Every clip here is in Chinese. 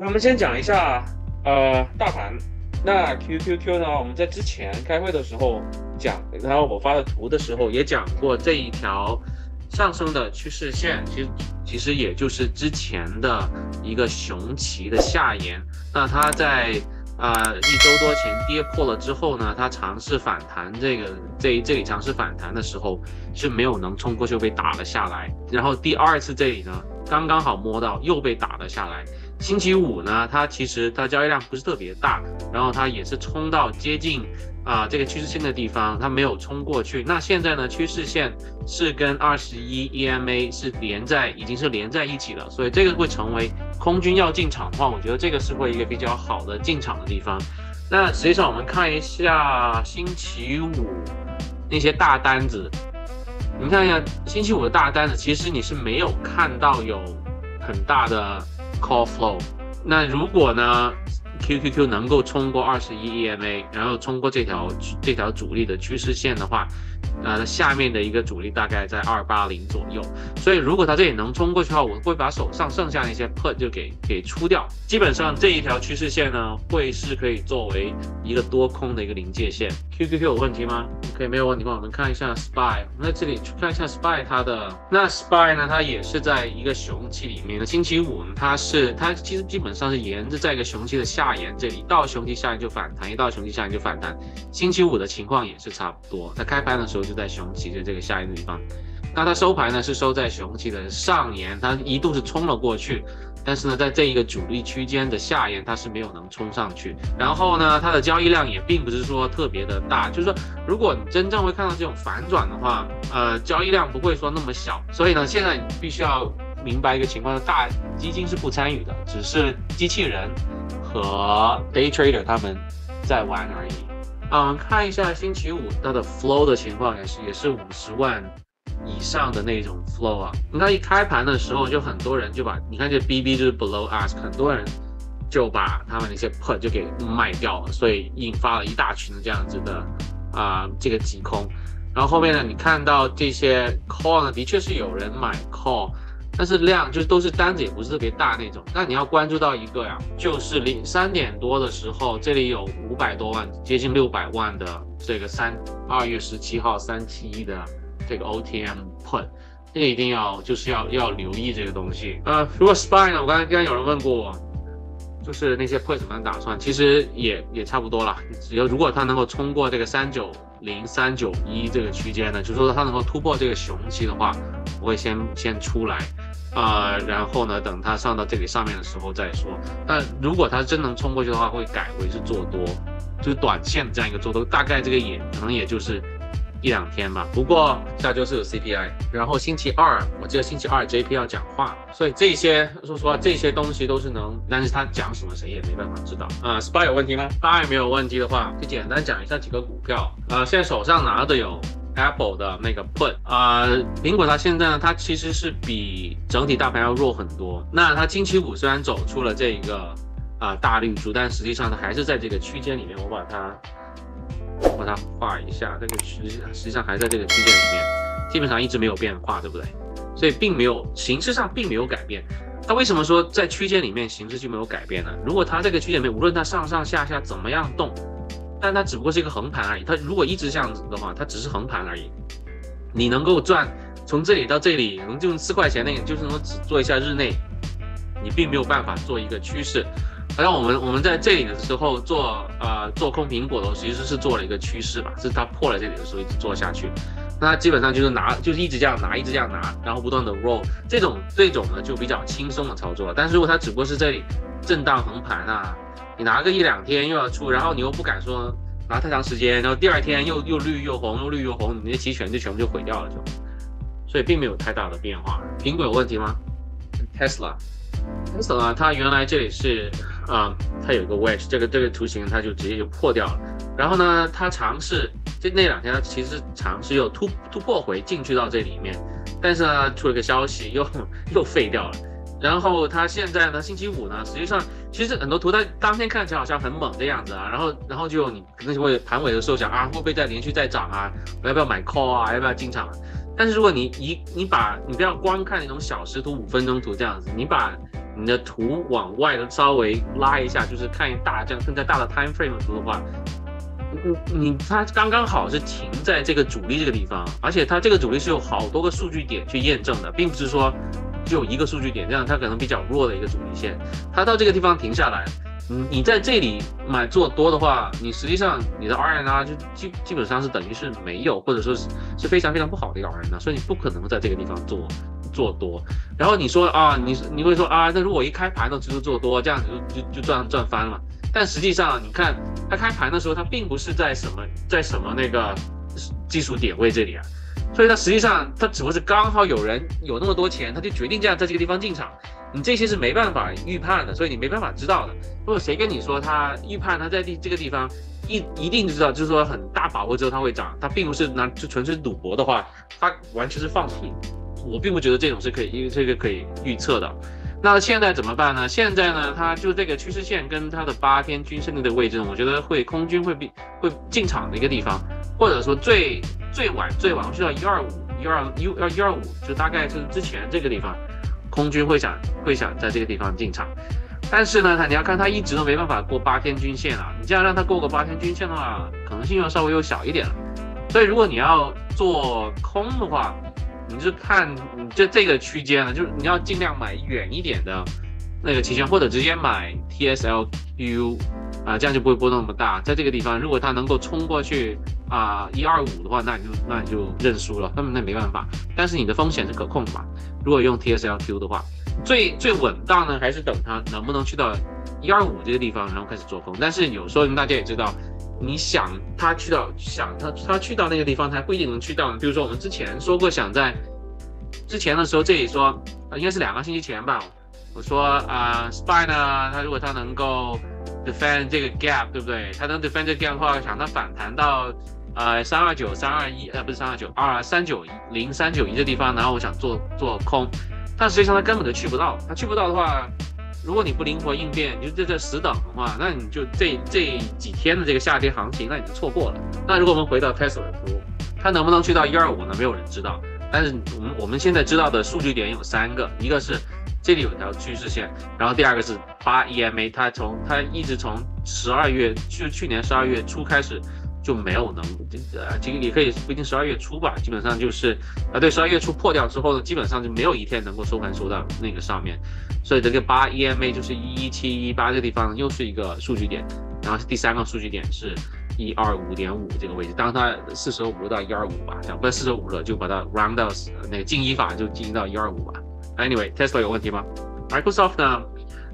那我们先讲一下大盘。那 QQQ 呢？我们在之前开会的时候讲，然后我发的图的时候也讲过这一条上升的趋势线，其实也就是之前的一个熊旗的下沿。那它在1周多前跌破了之后呢，它尝试反弹，这里尝试反弹的时候是没有能冲过去，被打了下来。然后第二次这里呢，刚刚好摸到，又被打了下来。星期五呢，它其实它交易量不是特别大，然后它也是冲到接近这个趋势线的地方，它没有冲过去。那现在呢，趋势线是跟21 EMA 是已经是连在一起了，所以这个会成为空军要进场的话，我觉得这个是会一个比较好的进场的地方。那实际上我们看一下星期五那些大单子，你看一下星期五的大单子，其实你是没有看到有很大的 call flow。那如果呢 QQQ 能够冲过21 EMA， 然后冲过这条主力的趋势线的话，下面的一个主力大概在280左右。所以如果它这里能冲过去的话，我会把手上剩下那些 put 就给出掉。基本上这一条趋势线呢，会是可以作为一个多空的一个临界线。QQQ 有问题吗？ OK， 没有问题的话，我们看一下 SPY。我们在这里去看一下 SPY 它的，那 SPY 呢，它也是在一个熊期里面的。星期五它其实基本上是沿着在一个熊期的下沿，这里一到熊期下沿就反弹，一到熊期下沿就反弹。星期五的情况也是差不多，它开盘的时候就在熊期，就这个下沿的地方。那它收盘呢是收在熊期的上沿，它一度是冲了过去，但是呢，在这一个主力区间的下沿，它是没有能冲上去。然后呢，它的交易量也并不是说特别的大，就是说，如果你真正会看到这种反转的话，交易量不会说那么小。所以呢，现在你必须要明白一个情况，大基金是不参与的，只是机器人和 day trader 他们在玩而已。看一下星期五它的 flow 的情况，也是50万以上的那种 flow 啊。你看一开盘的时候，就很多人就把，你看这 BB 就是 below ask， 很多人就把他们那些 put 就给卖掉了，所以引发了一大群的这样子的这个挤空。然后后面呢，你看到这些 call 呢，的确是有人买 call， 但是量就是都是单子也不是特别大那种。那你要关注到一个呀，就是3点多的时候，这里有500多万，接近600万的这个2月17号371的这个 OTM put， 这个一定要留意这个东西。如果 SPY 呢，我刚刚有人问过我，就是那些 put 怎么打算，其实也差不多了。如果它能够冲过这个390、391这个区间呢，就是说它能够突破这个熊期的话，我会先出来。然后呢，等它上到这里上面的时候再说。但如果它真能冲过去的话，会改为是做多，就是短线这样一个做多，大概这个可能也就是1-2天吧。不过下周是有 CPI， 然后星期二，我记得星期二 JP 要讲话，所以这些说实话这些东西都是能，但是他讲什么谁也没办法知道。SPY 有问题吗？SPY 没有问题的话，就简单讲一下几个股票。现在手上拿的有 Apple 的那个 put， 苹果它现在呢，它其实是比整体大盘要弱很多。那它星期五虽然走出了这一个大绿柱，但实际上它还是在这个区间里面。我把它画一下，这个实际上还在这个区间里面，基本上一直没有变化，对不对？所以形式上并没有改变。它为什么说在区间里面形式就没有改变呢？如果它这个区间里面无论它上上下下怎么样动，但它只不过是一个横盘而已。它如果一直这样子的话，它只是横盘而已。你能够赚从这里到这里，能就4块钱那个，就是能够只做一下日内，你并没有办法做一个趋势。好像我们在这里的时候做空苹果的时候，其实是做了一个趋势吧，是它破了这里的时候一直做下去。那它基本上就是一直这样拿，一直这样拿，然后不断的 roll， 这种呢就比较轻松的操作了。但是如果它只不过是这里震荡横盘你拿个1-2天又要出，然后你又不敢说拿太长时间，然后第二天又绿又红，又绿又红，你那期权就全部就毁掉了所以并没有太大的变化。苹果有问题吗？ Tesla 它原来这里是它有一个 wedge， 这个图形它就直接就破掉了。然后呢，它尝试那2天它其实尝试又突破回进去到这里面，但是呢出了个消息又废掉了。然后它现在呢，星期五呢，实际上其实很多图它当天看起来好像很猛的样子然后就你可能会盘尾的时候想会不会再连续再涨我要不要买 call要不要进场但是如果你不要光看那种小时图5分钟图这样子，你把你的图往外的稍微拉一下，就是看这样更加大的 time frame 图的话，它刚刚好是停在这个阻力这个地方，而且它这个阻力是有好多个数据点去验证的，并不是说只有一个数据点，这样它可能比较弱的一个阻力线，它到这个地方停下来，你在这里做多的话，你实际上你的 RNR 就基本上是等于是没有，或者说是非常非常不好的一个 RNR， 所以你不可能在这个地方做多。然后你说啊，你会说啊，那如果一开盘都直接做多，这样子就赚翻了嘛？但实际上，你看它开盘的时候，它并不是在什么那个技术点位这里啊，所以它实际上它只不过是刚好有人有那么多钱，他就决定这样在这个地方进场。你这些是没办法预判的，所以你没办法知道的。如果谁跟你说他预判他在这个地方一定知道，就是说很大把握之后它会涨，它并不是就纯粹赌博的话，它完全是放屁。我并不觉得这种是可以预测的。那现在怎么办呢？现在呢，它就这个趋势线跟它的8天均线的位置，我觉得空军会进场的一个地方，或者说最晚去到125，就大概是之前这个地方，空军会想在这个地方进场。但是呢，你要看它一直都没办法过8天均线啊，你这样让它过个8天均线的话，可能性又稍微又小一点了。所以如果你要做空的话，你就看这个区间呢，就是你要尽量买远一点的那个期权，或者直接买 TSLQ 啊，这样就不会波动那么大。在这个地方，如果它能够冲过去125的话，那你就认输了，那没办法。但是你的风险是可控的嘛。如果用 TSLQ 的话，最稳当呢，还是等它能不能去到125这个地方，然后开始做空。但是有时候大家也知道，你想他去到那个地方，他不一定能去到。比如说我们之前说过，想在之前的时候，这里说应该是2个星期前吧，我说SPY 呢，它如果它能够 defend 这个 gap， 对不对？它能 defend 这个 gap 的话，想它反弹到329、321不是329、390、391这地方，然后我想做空，但实际上它根本就去不到。它去不到的话，如果你不灵活应变，你就在这死等的话，那你就这几天的这个下跌行情，那你就错过了。那如果我们回到 Tesla 的图，它能不能去到125呢？没有人知道。但是我们现在知道的数据点有3个，一个是这里有条趋势线，然后第二个是8 EMA， 它一直从12月去年12月初开始就没有也可以不一定12月初吧，基本上就是对12月初破掉之后呢，基本上就没有一天能够收盘收到那个上面，所以这个8 EMA 就是117、118这个地方又是一个数据点，然后第3个数据点是125.5这个位置，当它45到125吧，不是45了，就把它 round 到那个净一法就进到125吧。Anyway，Tesla 有问题吗 ？Microsoft 呢？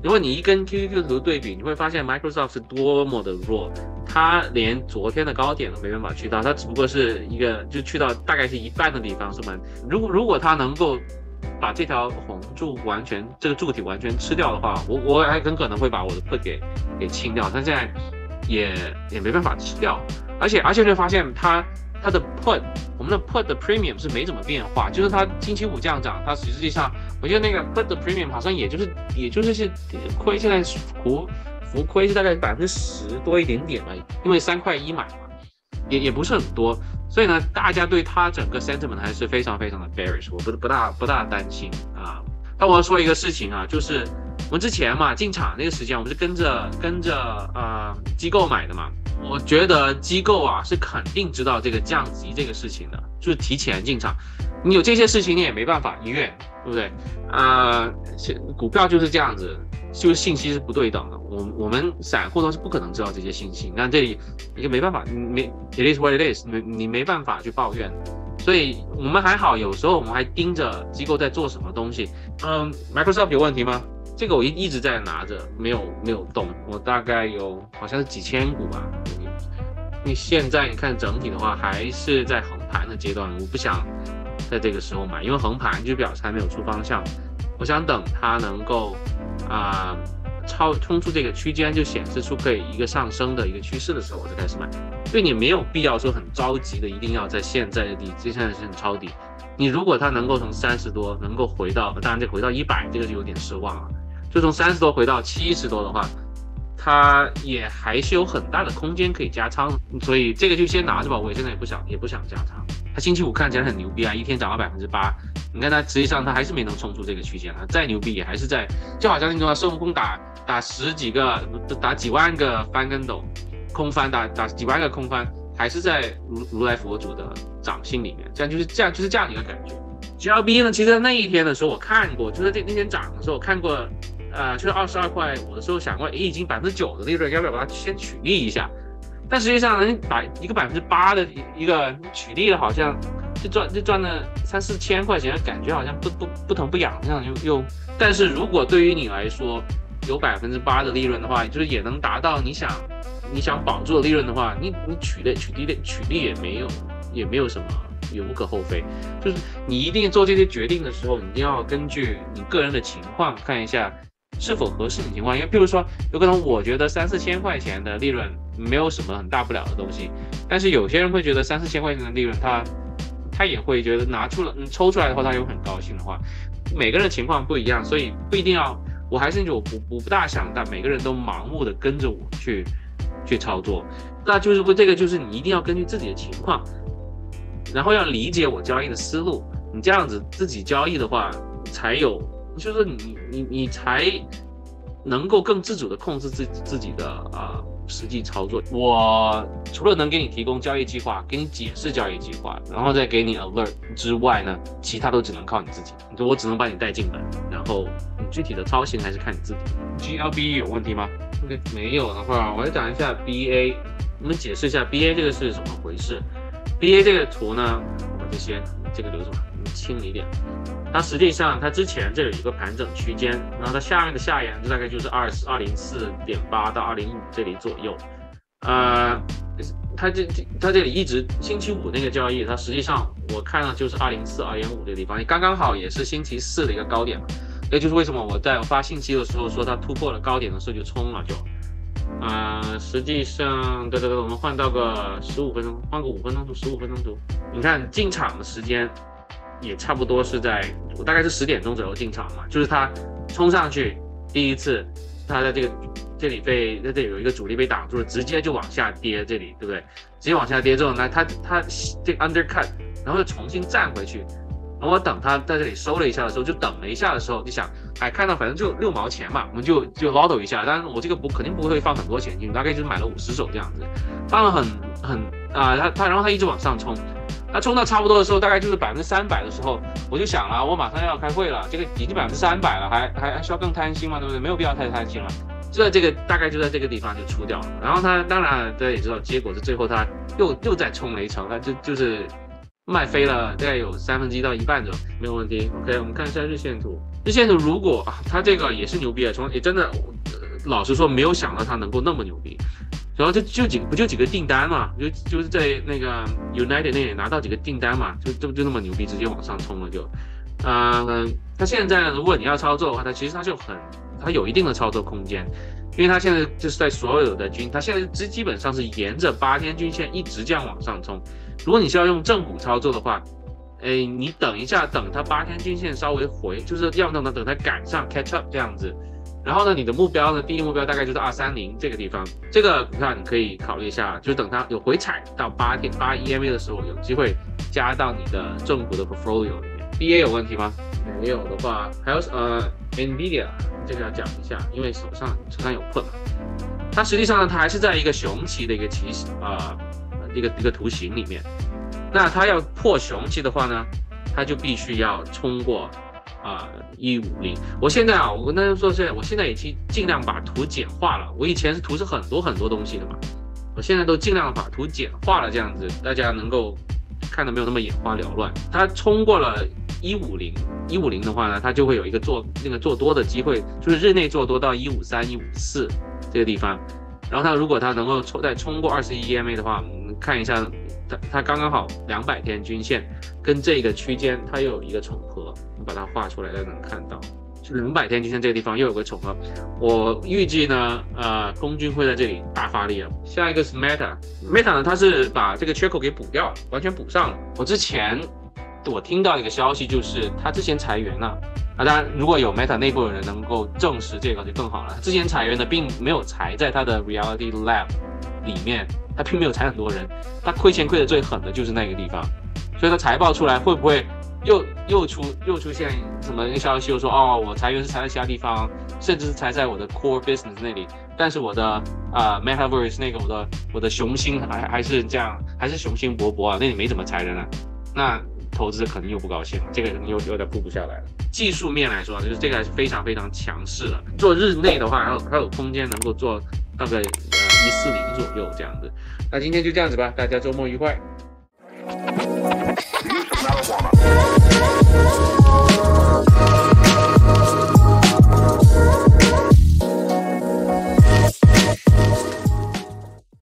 如果你一跟 QQQ 图对比，你会发现 Microsoft 是多么的弱，它连昨天的高点都没办法去到，它只不过是一个就去到大概是一半的地方，是吗？如果它能够把这条红柱这个柱体完全吃掉的话，我还很可能会把我的 put 给清掉，但现在也没办法吃掉，而且你会发现它的 put， 我们的 put 的 premium 是没怎么变化，就是它星期五这样涨，它实际上我觉得那个 put 的 premium 好像也就是亏，现在浮亏是大概10%多一点点吧，因为3块1买嘛，也不是很多，所以呢，大家对它整个 sentiment 还是非常非常的 bearish， 我不大担心啊。但我要说一个事情啊，就是我们之前嘛进场那个时间，我们是跟着机构买的嘛。我觉得机构啊是肯定知道这个降级这个事情的，就是提前进场。你有这些事情你也没办法预愿，对不对？股票就是这样子，就是信息是不对等的。我们散户都是不可能知道这些信息。那这里一个没办法，it is what it is， 你没办法去抱怨。所以我们还好，有时候我们还盯着机构在做什么东西。Microsoft 有问题吗？这个我一直在拿着，没有动，我大概有好像是几千股吧。你现在你看整体的话，还是在横盘的阶段，我不想在这个时候买，因为横盘就表示还没有出方向。我想等它能够冲出这个区间，就显示出可以一个上升的一个趋势的时候，我就开始买。所以你没有必要说很着急的，一定要在现在的底，现在是很抄底。你如果它能够从30多能够回到，当然这回到100，这个就有点失望了。就从30多回到70多的话，它也还是有很大的空间可以加仓，所以这个就先拿着吧。我现在也不想加仓。它星期五看起来很牛逼啊，一天涨了8%，你看它实际上它还是没能冲出这个区间啊，再牛逼也还是在，就好像那种孙悟空打十几个打几万个翻跟斗，空翻打几万个空翻，还是在如来佛祖的掌心里面，这样就是这样一个感觉。GLB 呢，其实那一天的时候我看过，就是那天涨的时候我看过，就是22.5块的时候想过，已经9%的利润，要不要把它先取利一下？但实际上呢，把一个8%的一个取利了，好像就赚了3-4千块钱，感觉好像不疼不痒这样又。但是如果对于你来说有8%的利润的话，就是也能达到你想保住的利润的话，你取利也没有什么。也无可厚非，就是你一定做这些决定的时候，你一定要根据你个人的情况看一下是否合适你情况。因为譬如说，有可能我觉得3-4千块钱的利润没有什么很大不了的东西，但是有些人会觉得3-4千块钱的利润，他也会觉得抽出来的话，他有很高兴的话，每个人的情况不一样，所以不一定要。我还是我不大想但每个人都盲目的跟着我去操作，那就是这个就是你一定要根据自己的情况。然后要理解我交易的思路，你这样子自己交易的话，才有，就是你才能够更自主的控制自己的实际操作。我除了能给你提供交易计划，给你解释交易计划，然后再给你 alert 之外呢，其他都只能靠你自己。我只能把你带进门，然后你具体的操行还是看你自己。GLB 有问题吗 ？OK， 没有的话，我来讲一下 BA， 我们解释一下 BA 这个是怎么回事。BA 这个图呢，我们就先这个留着吧，轻一点。它实际上它之前这有一个盘整区间，然后它下面的下沿大概就是204.8到205这里左右。它这里一直星期五那个交易，它实际上我看到就是204、205这个地方，刚刚好也是星期四的一个高点嘛。也就是为什么我在发信息的时候说它突破了高点的时候就冲了就。实际上，对，我们换到个15分钟，换个5分钟图，15分钟图。你看进场的时间也差不多是在，我大概是10点钟左右进场嘛，就是它冲上去第一次，它在这里在这里有一个阻力被挡住了，直接就往下跌，这里对不对？直接往下跌之后呢，它这个 undercut， 然后又重新站回去。然后我等它在这里收了一下的时候，就等了一下的时候，就想，看到反正就6毛钱嘛，我们就捞抖一下。但是我这个肯定不会放很多钱进去，大概就是买了50手这样子，放了然后它一直往上冲，它冲到差不多的时候，大概就是300%的时候，我就想了，我马上要开会了，这个已经300%了，还需要更贪心吗？对不对？没有必要太贪心了。就在这个大概就在这个地方就出掉了。然后它当然大家也知道，结果是最后它又再冲了一层，它就是卖飞了，大概有1/3到1半左右，没有问题。OK， 我们看一下日线图。日线图如果它这个也是牛逼的，也真的，老实说没有想到它能够那么牛逼。然后就几个订单嘛，就是在那个 United 那里拿到几个订单嘛，就那么牛逼，直接往上冲了就。它现在呢，如果你要操作的话，它有一定的操作空间，因为它现在就是在所有的它现在基本上是沿着8天均线一直这样往上冲。如果你是要用正股操作的话，你等一下，等它8天均线稍微就是要等它赶上 catch up 这样子。然后呢，你的目标呢，第一目标大概就是230这个地方，这个股票你可以考虑一下，就是等它有回踩到8 EMA 的时候，有机会加到你的正股的 portfolio 里面。BA 有问题吗？没有的话，还有NVIDIA 这个要讲一下，因为手上有 put 嘛，它实际上呢，它还是在一个熊期的一个一个图形里面。那它要破熊期的话呢，它就必须要冲过150。我现在我跟大家说，我现在已经尽量把图简化了。我以前图是很多东西的嘛，我现在都尽量把图简化了，这样子大家能够看得没有那么眼花缭乱。它冲过了150的话呢，它就会有一个做多的机会，就是日内做多到153、154这个地方。然后如果它能够再冲过21 EMA 的话，我们看一下，它刚刚好200天均线跟这个区间它又有一个重合，我把它画出来，大家能看到，就是200天均线这个地方又有个重合。我预计呢，空军会在这里大发力了。下一个是 Meta 呢，它是把这个缺口给补掉了，完全补上了。我听到一个消息，就是他之前裁员了。当然，如果有 Meta 内部的人能够证实这个就更好了。之前裁员的并没有裁在他的 Reality Lab 里面，他并没有裁很多人，他亏钱亏的最狠的就是那个地方。所以它财报出来会不会又出现什么消息，又说哦，我裁员是裁在其他地方，甚至是裁在我的 core business 那里，但是我的Metaverse 那个我的雄心还是这样，还是雄心勃勃啊，那里没怎么裁人啊，那投资可能又不高兴，这个可能又有点顾不下来了。技术面来说，就是这个还是非常非常强势的。做日内的话，还有空间能够做大概140左右这样子。那今天就这样子吧，大家周末愉快。marijuana.